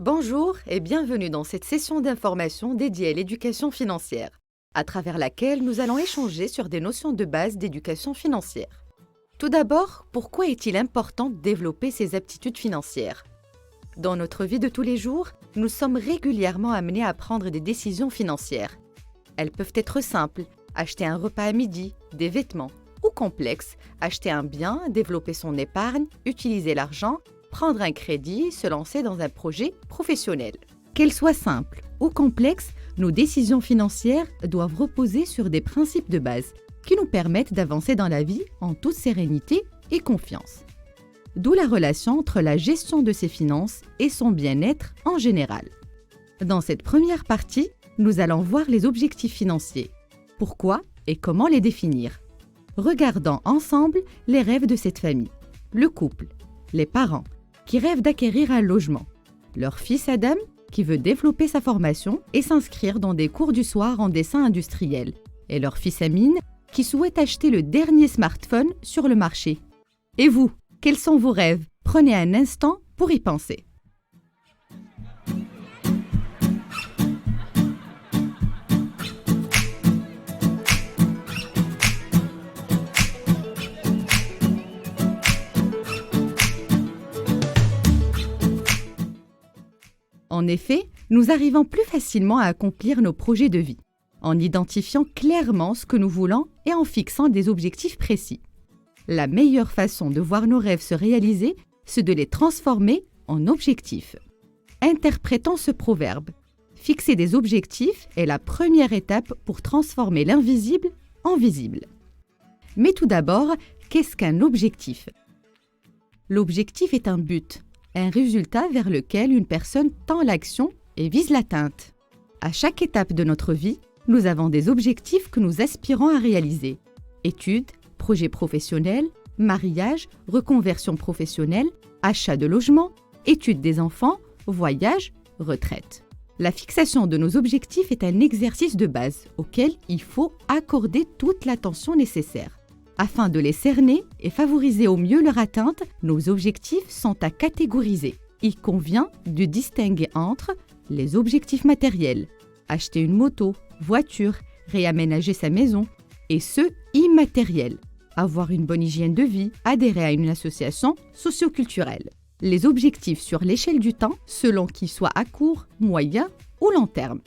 Bonjour et bienvenue dans cette session d'information dédiée à l'éducation financière, à travers laquelle nous allons échanger sur des notions de base d'éducation financière. Tout d'abord, pourquoi est-il important de développer ces aptitudes financières? Dans notre vie de tous les jours, nous sommes régulièrement amenés à prendre des décisions financières. Elles peuvent être simples, acheter un repas à midi, des vêtements, ou complexes, acheter un bien, développer son épargne, utiliser l'argent, prendre un crédit, se lancer dans un projet professionnel. Qu'elles soient simples ou complexes, nos décisions financières doivent reposer sur des principes de base qui nous permettent d'avancer dans la vie en toute sérénité et confiance. D'où la relation entre la gestion de ses finances et son bien-être en général. Dans cette première partie, nous allons voir les objectifs financiers. Pourquoi et comment les définir? Regardons ensemble les rêves de cette famille. Le couple, les parents, qui rêvent d'acquérir un logement. Leur fils Adam, qui veut développer sa formation et s'inscrire dans des cours du soir en dessin industriel. Et leur fils Amine, qui souhaite acheter le dernier smartphone sur le marché. Et vous, quels sont vos rêves? Prenez un instant pour y penser. En effet, nous arrivons plus facilement à accomplir nos projets de vie, en identifiant clairement ce que nous voulons et en fixant des objectifs précis. La meilleure façon de voir nos rêves se réaliser, c'est de les transformer en objectifs. Interprétons ce proverbe. Fixer des objectifs est la première étape pour transformer l'invisible en visible. Mais tout d'abord, qu'est-ce qu'un objectif? L'objectif est un but, un résultat vers lequel une personne tend l'action et vise l'atteinte. À chaque étape de notre vie, nous avons des objectifs que nous aspirons à réaliser. Études, projets professionnels, mariage, reconversion professionnelle, achat de logement, études des enfants, voyage, retraite. La fixation de nos objectifs est un exercice de base auquel il faut accorder toute l'attention nécessaire. Afin de les cerner et favoriser au mieux leur atteinte, nos objectifs sont à catégoriser. Il convient de distinguer entre les objectifs matériels, acheter une moto, voiture, réaménager sa maison, et ceux immatériels, avoir une bonne hygiène de vie, adhérer à une association socio-culturelle. Les objectifs sur l'échelle du temps, selon qu'ils soient à court, moyen ou long terme.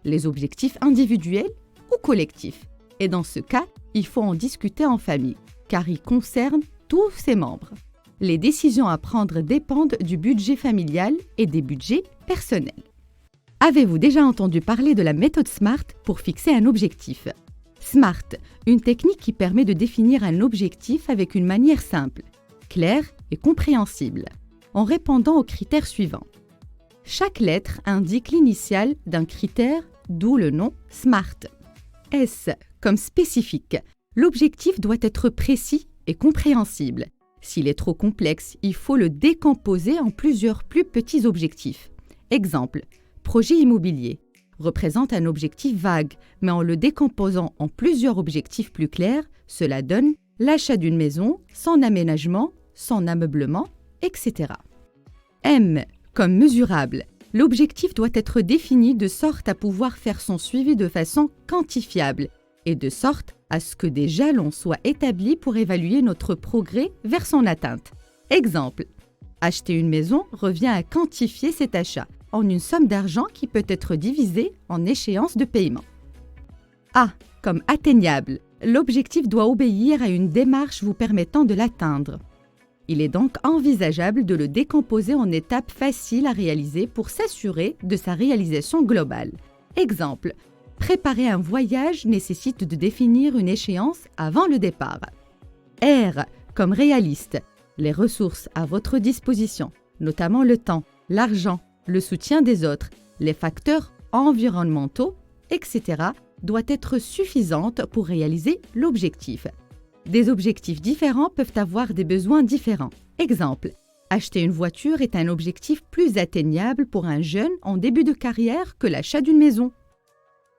Les objectifs individuels ou collectifs. Et dans ce cas, il faut en discuter en famille, car ils concernent tous ses membres. Les décisions à prendre dépendent du budget familial et des budgets personnels. Avez-vous déjà entendu parler de la méthode SMART pour fixer un objectif? SMART, une technique qui permet de définir un objectif avec une manière simple, claire et compréhensible, en répondant aux critères suivants. Chaque lettre indique l'initiale d'un critère, d'où le nom SMART. S comme spécifique. L'objectif doit être précis et compréhensible. S'il est trop complexe, il faut le décomposer en plusieurs plus petits objectifs. Exemple, projet immobilier représente un objectif vague, mais en le décomposant en plusieurs objectifs plus clairs, cela donne l'achat d'une maison, son aménagement, son ameublement, etc. M comme mesurable. L'objectif doit être défini de sorte à pouvoir faire son suivi de façon quantifiable et de sorte à ce que des jalons soient établis pour évaluer notre progrès vers son atteinte. Exemple, acheter une maison revient à quantifier cet achat en une somme d'argent qui peut être divisée en échéances de paiement. A comme atteignable. L'objectif doit obéir à une démarche vous permettant de l'atteindre. Il est donc envisageable de le décomposer en étapes faciles à réaliser pour s'assurer de sa réalisation globale. Exemple, préparer un voyage nécessite de définir une échéance avant le départ. R comme réaliste. Les ressources à votre disposition, notamment le temps, l'argent, le soutien des autres, les facteurs environnementaux, etc., doivent être suffisantes pour réaliser l'objectif. Des objectifs différents peuvent avoir des besoins différents. Exemple, acheter une voiture est un objectif plus atteignable pour un jeune en début de carrière que l'achat d'une maison.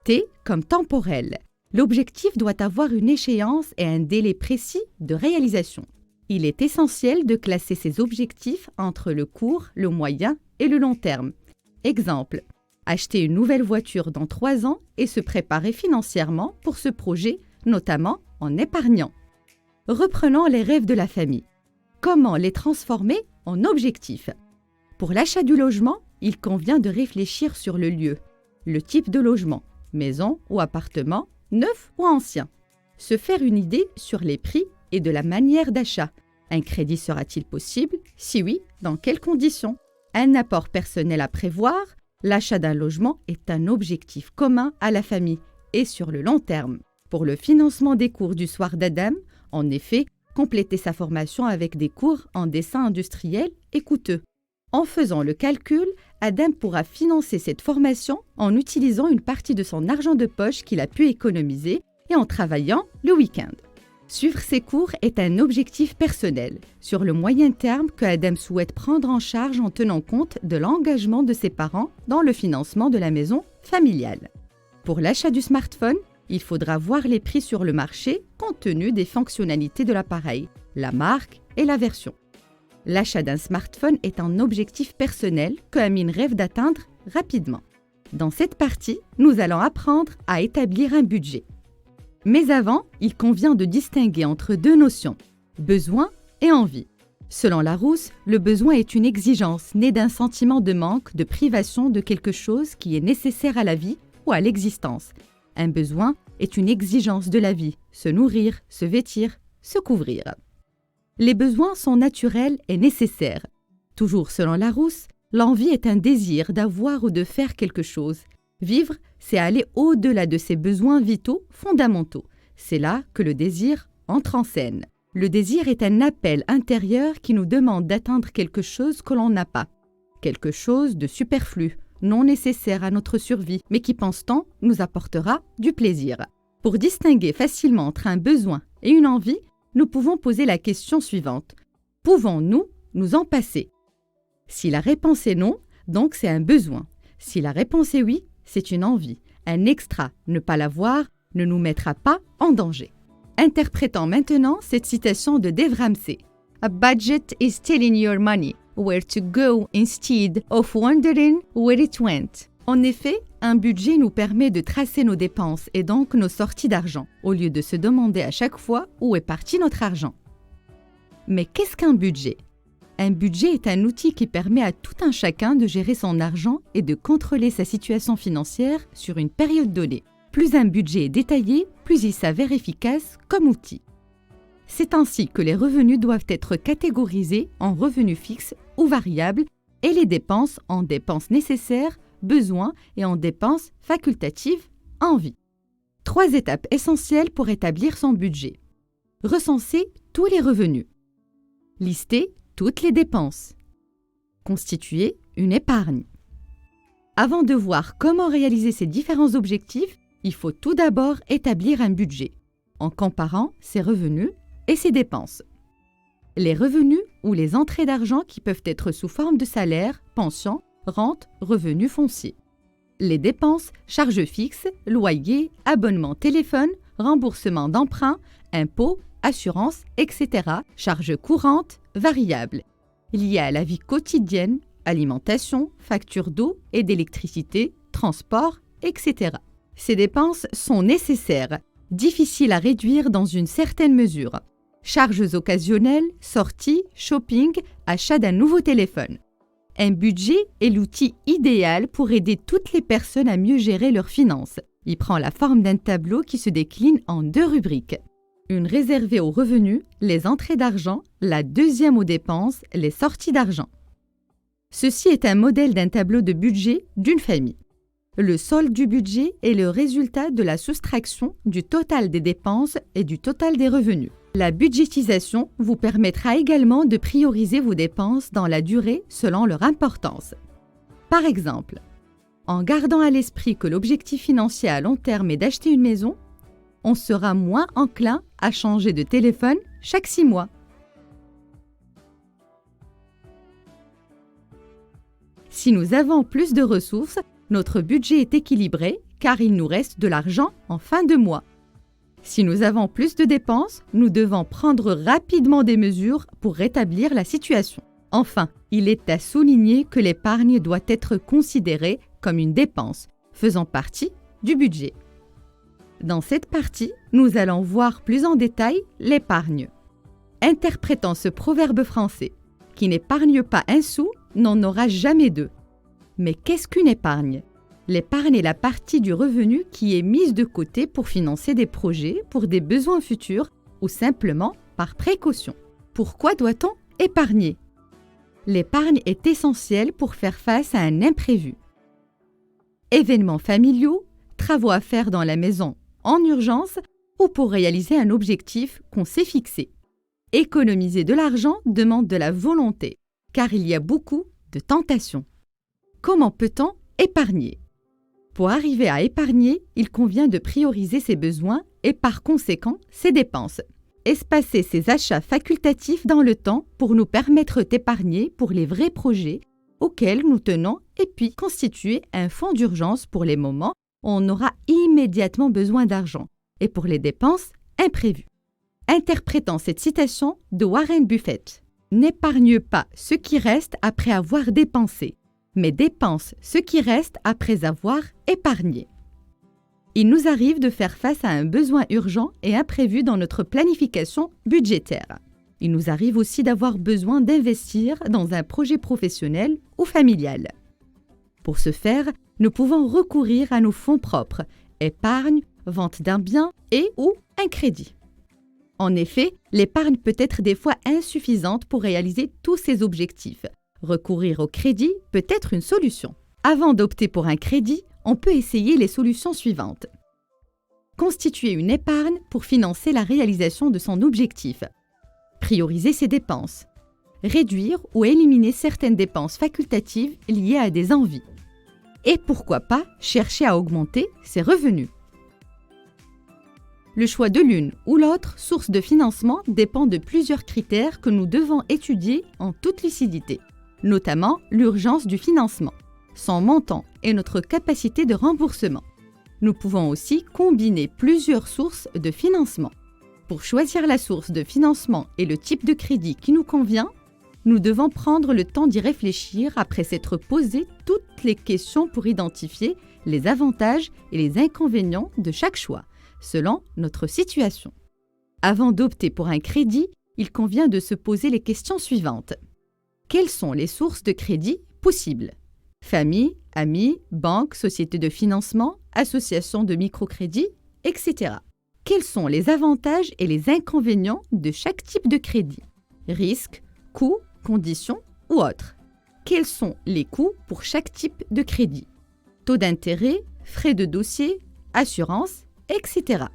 T comme temporel. L'objectif doit avoir une échéance et un délai précis de réalisation. Il est essentiel de classer ces objectifs entre le court, le moyen et le long terme. Exemple, acheter une nouvelle voiture dans 3 ans et se préparer financièrement pour ce projet, notamment en épargnant. Reprenons les rêves de la famille. Comment les transformer en objectifs? Pour l'achat du logement, il convient de réfléchir sur le lieu, le type de logement, maison ou appartement, neuf ou ancien. Se faire une idée sur les prix et de la manière d'achat. Un crédit sera-t-il possible? Si oui, dans quelles conditions? Un apport personnel à prévoir? L'achat d'un logement est un objectif commun à la famille et sur le long terme. Pour le financement des cours du soir d'Adam, en effet, compléter sa formation avec des cours en dessin industriel est coûteux. En faisant le calcul, Adam pourra financer cette formation en utilisant une partie de son argent de poche qu'il a pu économiser et en travaillant le week-end. Suivre ces cours est un objectif personnel, sur le moyen terme que Adam souhaite prendre en charge en tenant compte de l'engagement de ses parents dans le financement de la maison familiale. Pour l'achat du smartphone, il faudra voir les prix sur le marché compte tenu des fonctionnalités de l'appareil, la marque et la version. L'achat d'un smartphone est un objectif personnel que Amine rêve d'atteindre rapidement. Dans cette partie, nous allons apprendre à établir un budget. Mais avant, il convient de distinguer entre deux notions, besoin et envie. Selon Larousse, le besoin est une exigence née d'un sentiment de manque, de privation de quelque chose qui est nécessaire à la vie ou à l'existence. Un besoin est une exigence de la vie, se nourrir, se vêtir, se couvrir. Les besoins sont naturels et nécessaires. Toujours selon Larousse, l'envie est un désir d'avoir ou de faire quelque chose. Vivre, c'est aller au-delà de ses besoins vitaux fondamentaux. C'est là que le désir entre en scène. Le désir est un appel intérieur qui nous demande d'atteindre quelque chose que l'on n'a pas. Quelque chose de superflu, non nécessaire à notre survie, mais qui, pense-t-on, nous apportera du plaisir. Pour distinguer facilement entre un besoin et une envie, nous pouvons poser la question suivante. Pouvons-nous nous en passer? Si la réponse est non, donc c'est un besoin. Si la réponse est oui, c'est une envie. Un extra, ne pas l'avoir, ne nous mettra pas en danger. Interprétons maintenant cette citation de Dave Ramsey. A budget is telling your money where to go instead of wondering where it went. En effet, un budget nous permet de tracer nos dépenses et donc nos sorties d'argent, au lieu de se demander à chaque fois où est parti notre argent. Mais qu'est-ce qu'un budget? Un budget est un outil qui permet à tout un chacun de gérer son argent et de contrôler sa situation financière sur une période donnée. Plus un budget est détaillé, plus il s'avère efficace comme outil. C'est ainsi que les revenus doivent être catégorisés en revenus fixes ou variables et les dépenses en dépenses nécessaires, besoins et en dépenses facultatives, envie. 3 étapes essentielles pour établir son budget. Recenser tous les revenus. Lister toutes les dépenses. Constituer une épargne. Avant de voir comment réaliser ces différents objectifs, il faut tout d'abord établir un budget, en comparant ses revenus et ses dépenses. Les revenus ou les entrées d'argent qui peuvent être sous forme de salaire, pension, rente, revenus fonciers. Les dépenses, charges fixes, loyer, abonnement téléphone, remboursement d'emprunts, impôts, assurances, etc. Charges courantes, variables, liées à la vie quotidienne, alimentation, factures d'eau et d'électricité, transport, etc. Ces dépenses sont nécessaires, difficiles à réduire dans une certaine mesure. Charges occasionnelles, sorties, shopping, achat d'un nouveau téléphone. Un budget est l'outil idéal pour aider toutes les personnes à mieux gérer leurs finances. Il prend la forme d'un tableau qui se décline en 2 rubriques. Une réservée aux revenus, les entrées d'argent, la deuxième aux dépenses, les sorties d'argent. Ceci est un modèle d'un tableau de budget d'une famille. Le solde du budget est le résultat de la soustraction du total des dépenses et du total des revenus. La budgétisation vous permettra également de prioriser vos dépenses dans la durée selon leur importance. Par exemple, en gardant à l'esprit que l'objectif financier à long terme est d'acheter une maison, on sera moins enclin à changer de téléphone chaque 6 mois. Si nous avons plus de ressources, notre budget est équilibré car il nous reste de l'argent en fin de mois. Si nous avons plus de dépenses, nous devons prendre rapidement des mesures pour rétablir la situation. Enfin, il est à souligner que l'épargne doit être considérée comme une dépense, faisant partie du budget. Dans cette partie, nous allons voir plus en détail l'épargne. Interprétant ce proverbe français, qui n'épargne pas un sou, n'en aura jamais deux. Mais qu'est-ce qu'une épargne? L'épargne est la partie du revenu qui est mise de côté pour financer des projets, pour des besoins futurs ou simplement par précaution. Pourquoi doit-on épargner? L'épargne est essentielle pour faire face à un imprévu. Événements familiaux, travaux à faire dans la maison en urgence ou pour réaliser un objectif qu'on s'est fixé. Économiser de l'argent demande de la volonté, car il y a beaucoup de tentations. Comment peut-on épargner? Pour arriver à épargner, il convient de prioriser ses besoins et par conséquent ses dépenses. Espacer ses achats facultatifs dans le temps pour nous permettre d'épargner pour les vrais projets auxquels nous tenons et puis constituer un fonds d'urgence pour les moments où on aura immédiatement besoin d'argent et pour les dépenses imprévues. Interprétant cette citation de Warren Buffett, « N'épargne pas ce qui reste après avoir dépensé, mais dépense ce qui reste après avoir épargné. » Il nous arrive de faire face à un besoin urgent et imprévu dans notre planification budgétaire. Il nous arrive aussi d'avoir besoin d'investir dans un projet professionnel ou familial. Pour ce faire, nous pouvons recourir à nos fonds propres, épargne, vente d'un bien et ou un crédit. En effet, l'épargne peut être des fois insuffisante pour réaliser tous ces objectifs. Recourir au crédit peut être une solution. Avant d'opter pour un crédit, on peut essayer les solutions suivantes. Constituer une épargne pour financer la réalisation de son objectif. Prioriser ses dépenses. Réduire ou éliminer certaines dépenses facultatives liées à des envies. Et pourquoi pas chercher à augmenter ses revenus. Le choix de l'une ou l'autre source de financement dépend de plusieurs critères que nous devons étudier en toute lucidité, notamment l'urgence du financement, son montant et notre capacité de remboursement. Nous pouvons aussi combiner plusieurs sources de financement. Pour choisir la source de financement et le type de crédit qui nous convient, nous devons prendre le temps d'y réfléchir après s'être posé toutes les questions pour identifier les avantages et les inconvénients de chaque choix, selon notre situation. Avant d'opter pour un crédit, il convient de se poser les questions suivantes. Quelles sont les sources de crédit possibles? Famille, amis, banques, sociétés de financement, associations de microcrédit, etc. Quels sont les avantages et les inconvénients de chaque type de crédit? Risques, coûts, conditions ou autres. Quels sont les coûts pour chaque type de crédit? Taux d'intérêt, frais de dossier, assurance, etc.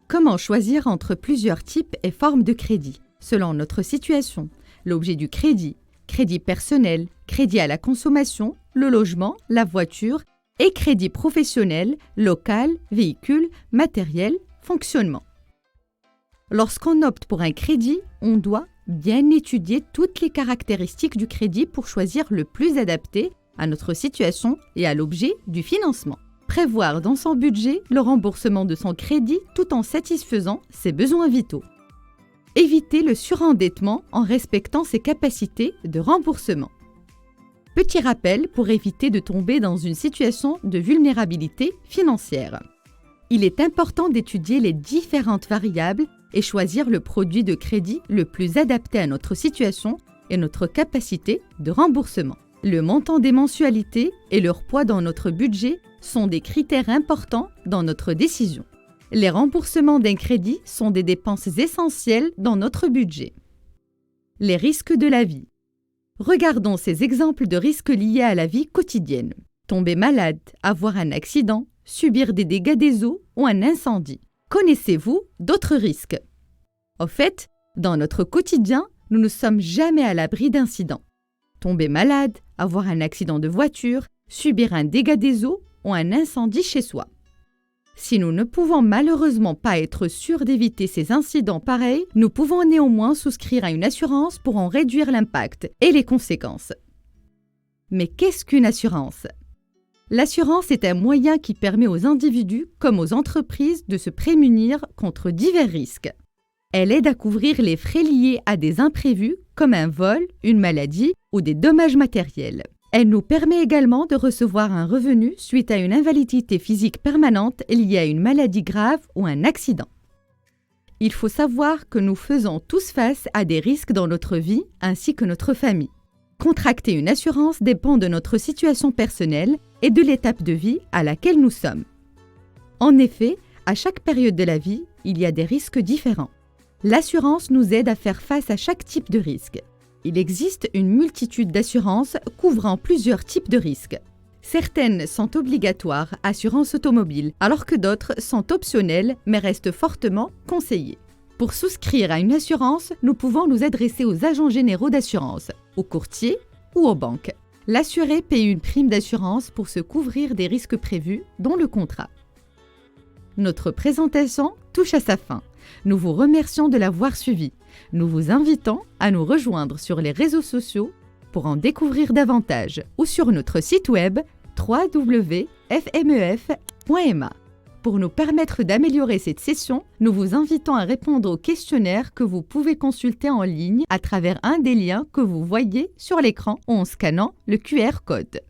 Comment choisir entre plusieurs types et formes de crédit? Selon notre situation, l'objet du crédit, crédit personnel, crédit à la consommation, le logement, la voiture et crédit professionnel, local, véhicule, matériel, fonctionnement. Lorsqu'on opte pour un crédit, on doit bien étudier toutes les caractéristiques du crédit pour choisir le plus adapté à notre situation et à l'objet du financement. Prévoir dans son budget le remboursement de son crédit tout en satisfaisant ses besoins vitaux. Éviter le surendettement en respectant ses capacités de remboursement. Petit rappel pour éviter de tomber dans une situation de vulnérabilité financière. Il est important d'étudier les différentes variables et choisir le produit de crédit le plus adapté à notre situation et notre capacité de remboursement. Le montant des mensualités et leur poids dans notre budget sont des critères importants dans notre décision. Les remboursements d'un crédit sont des dépenses essentielles dans notre budget. Les risques de la vie. Regardons ces exemples de risques liés à la vie quotidienne. Tomber malade, avoir un accident, subir des dégâts des eaux ou un incendie. Connaissez-vous d'autres risques? Au fait, dans notre quotidien, nous ne sommes jamais à l'abri d'incidents. Tomber malade, avoir un accident de voiture, subir un dégât des eaux ou un incendie chez soi. Si nous ne pouvons malheureusement pas être sûrs d'éviter ces incidents pareils, nous pouvons néanmoins souscrire à une assurance pour en réduire l'impact et les conséquences. Mais qu'est-ce qu'une assurance? L'assurance est un moyen qui permet aux individus comme aux entreprises de se prémunir contre divers risques. Elle aide à couvrir les frais liés à des imprévus comme un vol, une maladie ou des dommages matériels. Elle nous permet également de recevoir un revenu suite à une invalidité physique permanente liée à une maladie grave ou un accident. Il faut savoir que nous faisons tous face à des risques dans notre vie ainsi que notre famille. Contracter une assurance dépend de notre situation personnelle et de l'étape de vie à laquelle nous sommes. En effet, à chaque période de la vie, il y a des risques différents. L'assurance nous aide à faire face à chaque type de risque. Il existe une multitude d'assurances couvrant plusieurs types de risques. Certaines sont obligatoires, assurance automobile, alors que d'autres sont optionnelles mais restent fortement conseillées. Pour souscrire à une assurance, nous pouvons nous adresser aux agents généraux d'assurance, aux courtiers ou aux banques. L'assuré paye une prime d'assurance pour se couvrir des risques prévus, dont le contrat. Notre présentation touche à sa fin. Nous vous remercions de l'avoir suivi. Nous vous invitons à nous rejoindre sur les réseaux sociaux pour en découvrir davantage ou sur notre site web www.fmef.ma. Pour nous permettre d'améliorer cette session, nous vous invitons à répondre au questionnaire que vous pouvez consulter en ligne à travers un des liens que vous voyez sur l'écran ou en scannant le QR code.